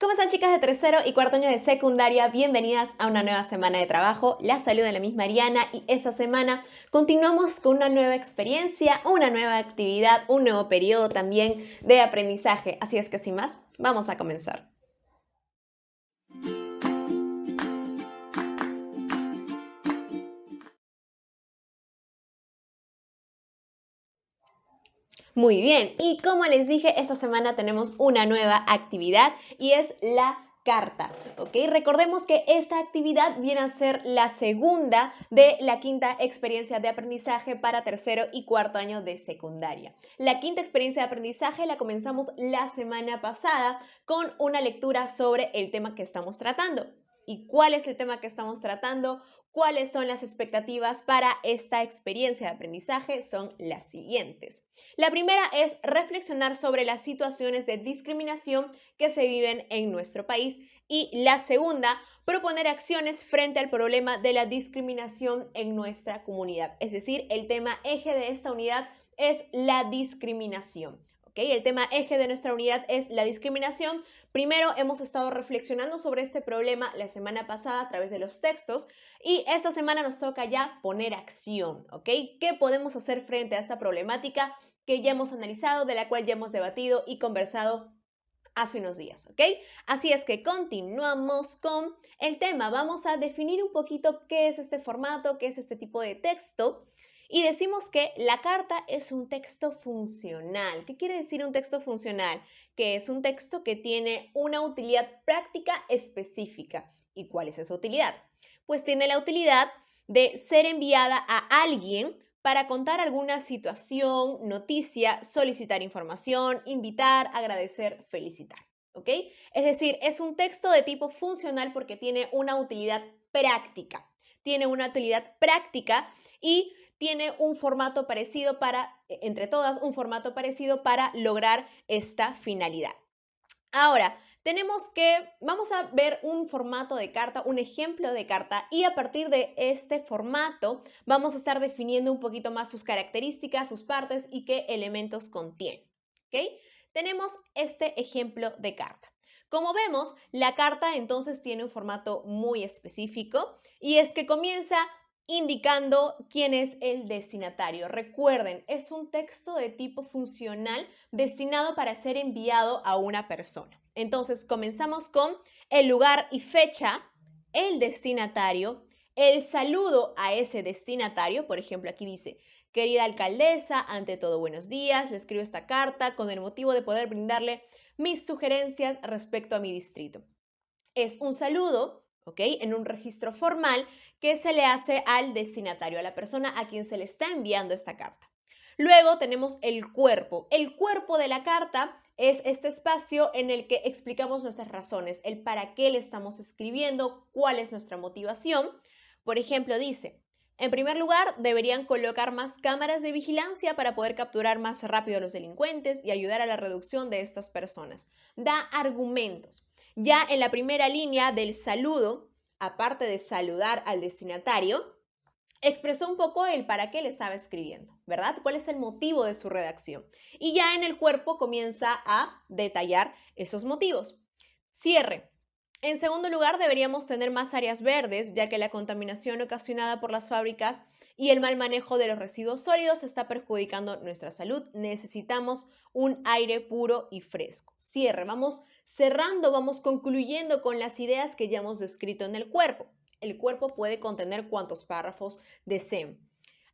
¿Cómo están, chicas de tercero y cuarto año de secundaria? Bienvenidas a una nueva semana de trabajo. La saluda la misma Ariana y esta semana continuamos con una nueva experiencia, una nueva actividad, un nuevo periodo también de aprendizaje. Así es que sin más, vamos a comenzar. Muy bien, y como les dije, esta semana tenemos una nueva actividad y es la carta, ¿ok? Recordemos que esta actividad viene a ser la segunda de la quinta experiencia de aprendizaje para tercero y cuarto año de secundaria. La quinta experiencia de aprendizaje la comenzamos la semana pasada con una lectura sobre el tema que estamos tratando. ¿Y cuál es el tema que estamos tratando? ¿Cuáles son las expectativas para esta experiencia de aprendizaje? Son las siguientes. La primera es reflexionar sobre las situaciones de discriminación que se viven en nuestro país y la segunda, proponer acciones frente al problema de la discriminación en nuestra comunidad. Es decir, el tema eje de esta unidad es la discriminación. ¿Okay? El tema eje de nuestra unidad es la discriminación. Primero hemos estado reflexionando sobre este problema la semana pasada a través de los textos y esta semana nos toca ya poner acción. ¿Ok? ¿Qué podemos hacer frente a esta problemática que ya hemos analizado, de la cual ya hemos debatido y conversado hace unos días, ¿ok? Así es que continuamos con el tema. Vamos a definir un poquito qué es este formato, qué es este tipo de texto. Y decimos que la carta es un texto funcional. ¿Qué quiere decir un texto funcional? Que es un texto que tiene una utilidad práctica específica. ¿Y cuál es esa utilidad? Pues tiene la utilidad de ser enviada a alguien para contar alguna situación, noticia, solicitar información, invitar, agradecer, felicitar. ¿Ok? Es decir, es un texto de tipo funcional porque tiene una utilidad práctica. Tiene una utilidad práctica y tiene un formato parecido para, entre todas, un formato parecido para lograr esta finalidad. Ahora, vamos a ver un formato de carta, un ejemplo de carta, y a partir de este formato vamos a estar definiendo un poquito más sus características, sus partes y qué elementos contiene. ¿Ok? Tenemos este ejemplo de carta. Como vemos, la carta entonces tiene un formato muy específico y es que comienza indicando quién es el destinatario. Recuerden, es un texto de tipo funcional destinado para ser enviado a una persona. Entonces, comenzamos con el lugar y fecha, el destinatario, el saludo a ese destinatario. Por ejemplo, aquí dice: querida alcaldesa, ante todo buenos días, le escribo esta carta con el motivo de poder brindarle mis sugerencias respecto a mi distrito. Es un saludo, ¿ok? En un registro formal que se le hace al destinatario, a la persona a quien se le está enviando esta carta. Luego tenemos el cuerpo. El cuerpo de la carta es este espacio en el que explicamos nuestras razones, el para qué le estamos escribiendo, cuál es nuestra motivación. Por ejemplo, dice: en primer lugar, deberían colocar más cámaras de vigilancia para poder capturar más rápido a los delincuentes y ayudar a la reducción de estas personas. Da argumentos. Ya en la primera línea del saludo, aparte de saludar al destinatario, expresó un poco el para qué le estaba escribiendo, ¿verdad? ¿Cuál es el motivo de su redacción? Y ya en el cuerpo comienza a detallar esos motivos. Cierre. En segundo lugar, deberíamos tener más áreas verdes, ya que la contaminación ocasionada por las fábricas y el mal manejo de los residuos sólidos está perjudicando nuestra salud. Necesitamos un aire puro y fresco. Cierre. Vamos cerrando, vamos concluyendo con las ideas que ya hemos descrito en el cuerpo. El cuerpo puede contener cuantos párrafos deseen.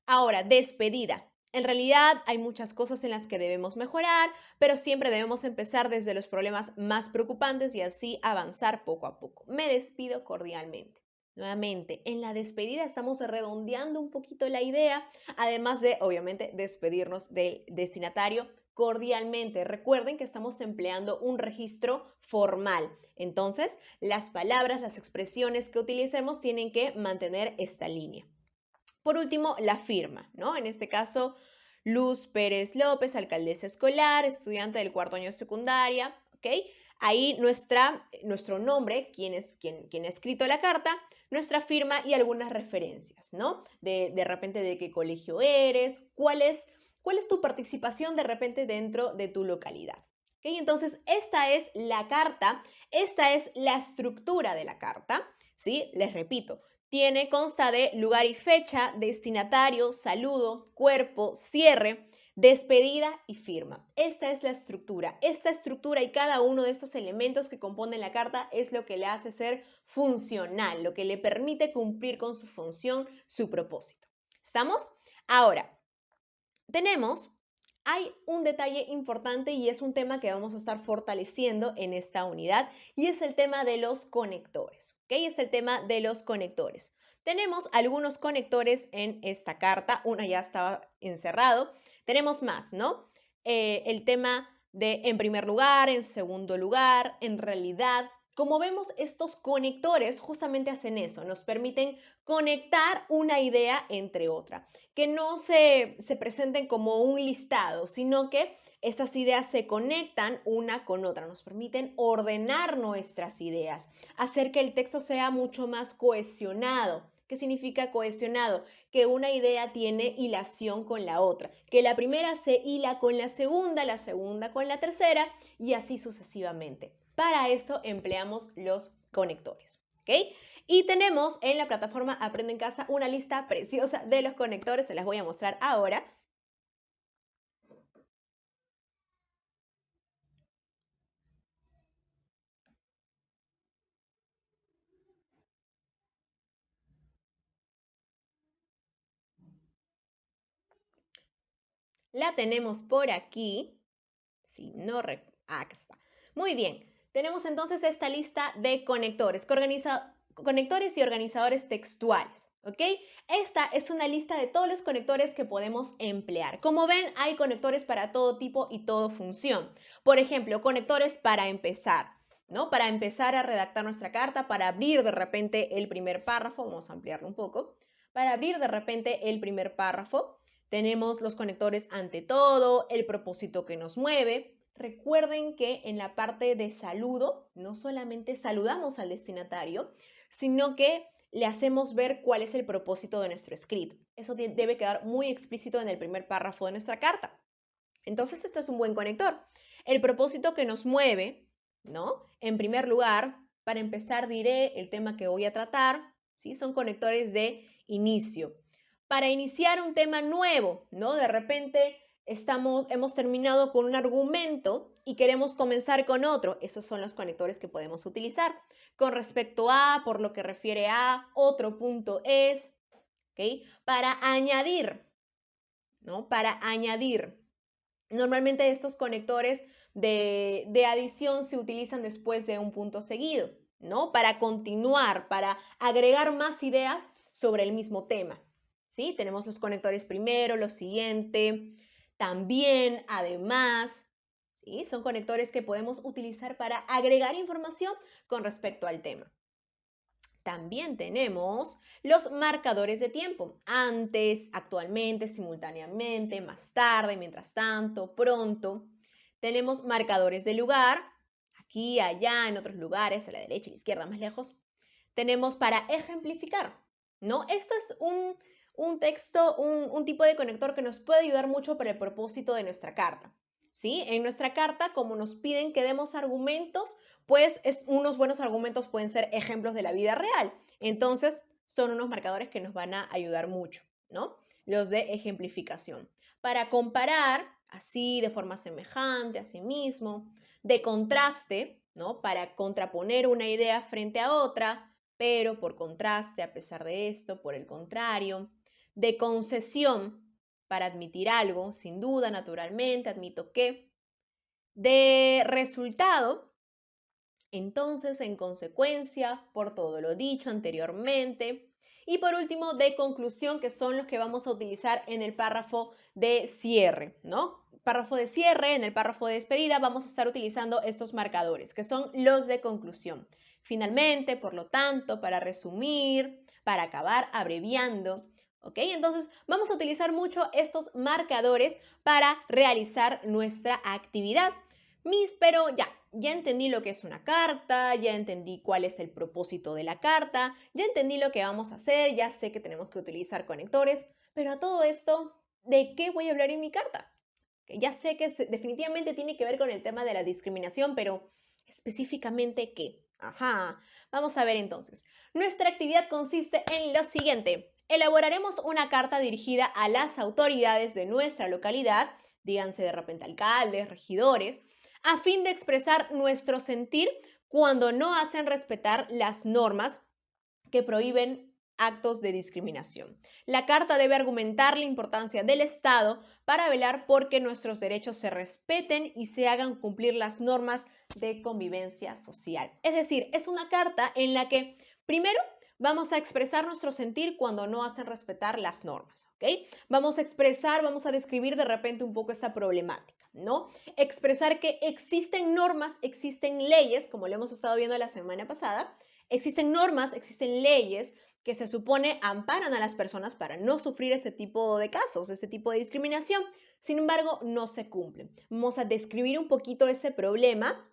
Ahora, despedida. En realidad hay muchas cosas en las que debemos mejorar, pero siempre debemos empezar desde los problemas más preocupantes y así avanzar poco a poco. Me despido cordialmente. Nuevamente, en la despedida estamos redondeando un poquito la idea, además de, obviamente, despedirnos del destinatario cordialmente. Recuerden que estamos empleando un registro formal. Entonces, las palabras, las expresiones que utilicemos tienen que mantener esta línea. Por último, la firma, ¿no? En este caso, Luz Pérez López, alcaldesa escolar, estudiante del cuarto año de secundaria, ¿ok? Ahí nuestro nombre, quien ha escrito la carta, nuestra firma y algunas referencias, ¿no? De repente de qué colegio eres, cuál es tu participación de repente dentro de tu localidad, ¿ok? Entonces, esta es la carta, esta es la estructura de la carta, ¿sí? Les repito, consta de lugar y fecha, destinatario, saludo, cuerpo, cierre, despedida y firma. Esta es la estructura. Esta estructura y cada uno de estos elementos que componen la carta es lo que le hace ser funcional, lo que le permite cumplir con su función, su propósito. ¿Estamos? Ahora, hay un detalle importante y es un tema que vamos a estar fortaleciendo en esta unidad y es el tema de los conectores, ¿ok? Es el tema de los conectores. Tenemos algunos conectores en esta carta, uno ya estaba encerrado, tenemos más, ¿no? El tema de en primer lugar, en segundo lugar, en realidad. Como vemos, estos conectores justamente hacen eso, nos permiten conectar una idea entre otra, que no se presenten como un listado, sino que estas ideas se conectan una con otra, nos permiten ordenar nuestras ideas, hacer que el texto sea mucho más cohesionado. ¿Qué significa cohesionado? Que una idea tiene hilación con la otra, que la primera se hila con la segunda con la tercera y así sucesivamente. Para eso empleamos los conectores, ¿ok? Y tenemos en la plataforma Aprende en Casa una lista preciosa de los conectores, se las voy a mostrar ahora. La tenemos por aquí. Si no, acá está. Muy bien. Tenemos entonces esta lista de conectores, conectores y organizadores textuales. ¿Ok? Esta es una lista de todos los conectores que podemos emplear. Como ven, hay conectores para todo tipo y toda función. Por ejemplo, conectores para empezar, ¿no? Para empezar a redactar nuestra carta, para abrir de repente el primer párrafo. Vamos a ampliarlo un poco. Para abrir de repente el primer párrafo. Tenemos los conectores ante todo, el propósito que nos mueve. Recuerden que en la parte de saludo no solamente saludamos al destinatario, sino que le hacemos ver cuál es el propósito de nuestro escrito. Eso debe quedar muy explícito en el primer párrafo de nuestra carta. Entonces, este es un buen conector. El propósito que nos mueve, ¿no? En primer lugar, para empezar diré el tema que voy a tratar, ¿sí? Son conectores de inicio. Para iniciar un tema nuevo, ¿no? De repente hemos terminado con un argumento y queremos comenzar con otro. Esos son los conectores que podemos utilizar. Con respecto a, por lo que refiere a, otro punto es, ¿ok? Para añadir, ¿no? Para añadir. Normalmente estos conectores de adición se utilizan después de un punto seguido, ¿no? Para continuar, para agregar más ideas sobre el mismo tema, ¿sí? Tenemos los conectores primero, lo siguiente, también, además, ¿sí? Son conectores que podemos utilizar para agregar información con respecto al tema. También tenemos los marcadores de tiempo. Antes, actualmente, simultáneamente, más tarde, mientras tanto, pronto. Tenemos marcadores de lugar. Aquí, allá, en otros lugares, a la derecha, a la izquierda, más lejos. Tenemos para ejemplificar, ¿no? Esto es un texto, un tipo de conector que nos puede ayudar mucho para el propósito de nuestra carta. ¿Sí? En nuestra carta, como nos piden que demos argumentos, pues unos buenos argumentos pueden ser ejemplos de la vida real. Entonces, son unos marcadores que nos van a ayudar mucho, ¿no? Los de ejemplificación. Para comparar, así, de forma semejante, a sí mismo, de contraste, ¿no? Para contraponer una idea frente a otra, pero por contraste, a pesar de esto, por el contrario, de concesión, para admitir algo, sin duda, naturalmente, admito que, de resultado, entonces, en consecuencia, por todo lo dicho anteriormente, y por último, de conclusión, que son los que vamos a utilizar en el párrafo de cierre, ¿no? Párrafo de cierre, en el párrafo de despedida, vamos a estar utilizando estos marcadores, que son los de conclusión. Finalmente, por lo tanto, para resumir, para acabar abreviando, ¿ok? Entonces, vamos a utilizar mucho estos marcadores para realizar nuestra actividad. Pero ya entendí lo que es una carta, ya entendí cuál es el propósito de la carta, ya entendí lo que vamos a hacer, ya sé que tenemos que utilizar conectores, pero a todo esto, ¿de qué voy a hablar en mi carta? Que ya sé que definitivamente tiene que ver con el tema de la discriminación, pero específicamente ¿qué? Ajá, vamos a ver entonces. Nuestra actividad consiste en lo siguiente. Elaboraremos una carta dirigida a las autoridades de nuestra localidad, díganse de repente alcaldes, regidores, a fin de expresar nuestro sentir cuando no hacen respetar las normas que prohíben actos de discriminación. La carta debe argumentar la importancia del Estado para velar por que nuestros derechos se respeten y se hagan cumplir las normas de convivencia social. Es decir, es una carta en la que primero vamos a expresar nuestro sentir cuando no hacen respetar las normas, ¿ok? Vamos a expresar, vamos a describir de repente un poco esta problemática, ¿no? Expresar que existen normas, existen leyes, como lo hemos estado viendo la semana pasada, existen normas, existen leyes que se supone amparan a las personas para no sufrir ese tipo de casos, este tipo de discriminación. Sin embargo, no se cumplen. Vamos a describir un poquito ese problema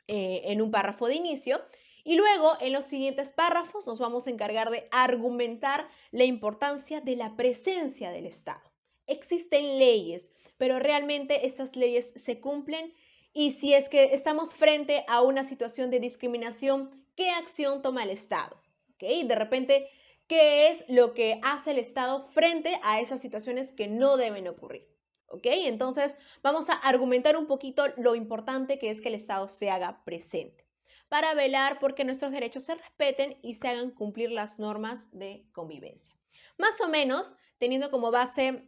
en un párrafo de inicio y luego en los siguientes párrafos nos vamos a encargar de argumentar la importancia de la presencia del Estado. Existen leyes, pero realmente esas leyes se cumplen y si es que estamos frente a una situación de discriminación, ¿qué acción toma el Estado? ¿Okay? De repente, ¿qué es lo que hace el Estado frente a esas situaciones que no deben ocurrir? ¿Ok? Entonces, vamos a argumentar un poquito lo importante que es que el Estado se haga presente para velar porque nuestros derechos se respeten y se hagan cumplir las normas de convivencia. Más o menos, teniendo como base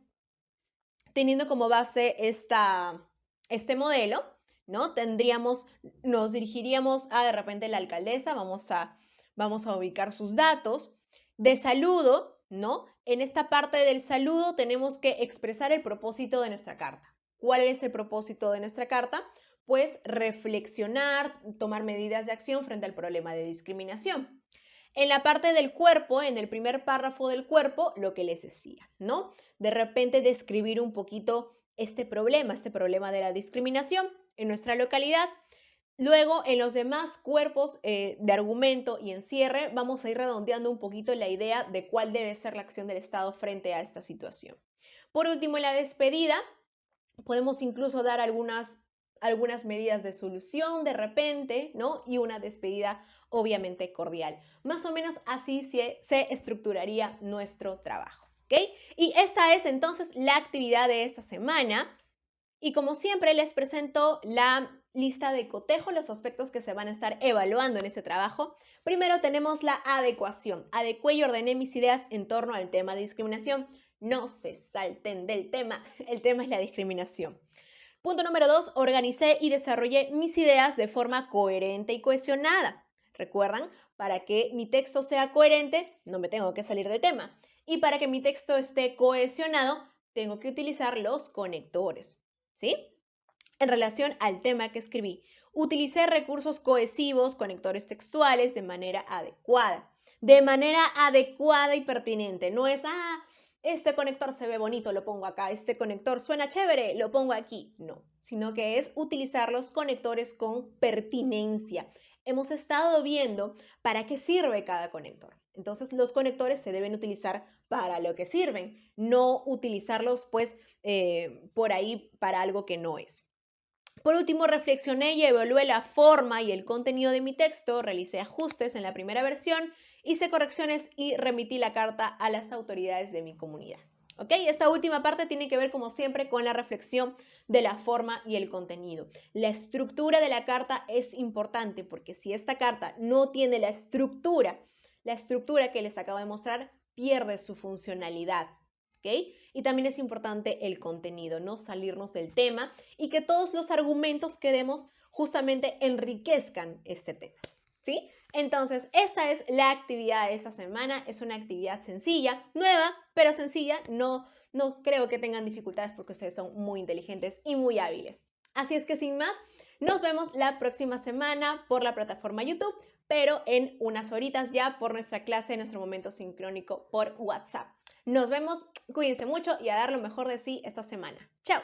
este modelo, ¿no? Nos dirigiríamos a de repente la alcaldesa, vamos a ubicar sus datos. De saludo, ¿no? En esta parte del saludo tenemos que expresar el propósito de nuestra carta. ¿Cuál es el propósito de nuestra carta? Pues reflexionar, tomar medidas de acción frente al problema de discriminación. En la parte del cuerpo, en el primer párrafo del cuerpo, lo que les decía, ¿no? De repente describir un poquito este problema de la discriminación en nuestra localidad. Luego, en los demás cuerpos de argumento y encierre, vamos a ir redondeando un poquito la idea de cuál debe ser la acción del Estado frente a esta situación. Por último, en la despedida, podemos incluso dar algunas medidas de solución de repente, ¿no? Y una despedida obviamente cordial. Más o menos así se estructuraría nuestro trabajo, ¿ok? Y esta es entonces la actividad de esta semana. Y como siempre les presento la lista de cotejo, los aspectos que se van a estar evaluando en ese trabajo. Primero tenemos la adecuación. Adecué y ordené mis ideas en torno al tema de discriminación. No se salten del tema, el tema es la discriminación. Punto número 2, organicé y desarrollé mis ideas de forma coherente y cohesionada. ¿Recuerdan? Para que mi texto sea coherente, no me tengo que salir del tema. Y para que mi texto esté cohesionado, tengo que utilizar los conectores. ¿Sí? En relación al tema que escribí, utilicé recursos cohesivos, conectores textuales de manera adecuada. De manera adecuada y pertinente. No es, este conector se ve bonito, lo pongo acá. Este conector suena chévere, lo pongo aquí. No, sino que es utilizar los conectores con pertinencia. Hemos estado viendo para qué sirve cada conector. Entonces, los conectores se deben utilizar para lo que sirven, no utilizarlos pues por ahí para algo que no es. Por último, reflexioné y evalué la forma y el contenido de mi texto, realicé ajustes en la primera versión, hice correcciones y remití la carta a las autoridades de mi comunidad. ¿Ok? Esta última parte tiene que ver, como siempre, con la reflexión de la forma y el contenido. La estructura de la carta es importante porque si esta carta no tiene la estructura que les acabo de mostrar, pierde su funcionalidad. ¿Ok? Y también es importante el contenido, no salirnos del tema y que todos los argumentos que demos justamente enriquezcan este tema. ¿Sí? Entonces, esa es la actividad de esta semana. Es una actividad sencilla, nueva, pero sencilla. No creo que tengan dificultades porque ustedes son muy inteligentes y muy hábiles. Así es que sin más, nos vemos la próxima semana por la plataforma YouTube, pero en unas horitas ya por nuestra clase, nuestro momento sincrónico por WhatsApp. Nos vemos, cuídense mucho y a dar lo mejor de sí esta semana. ¡Chao!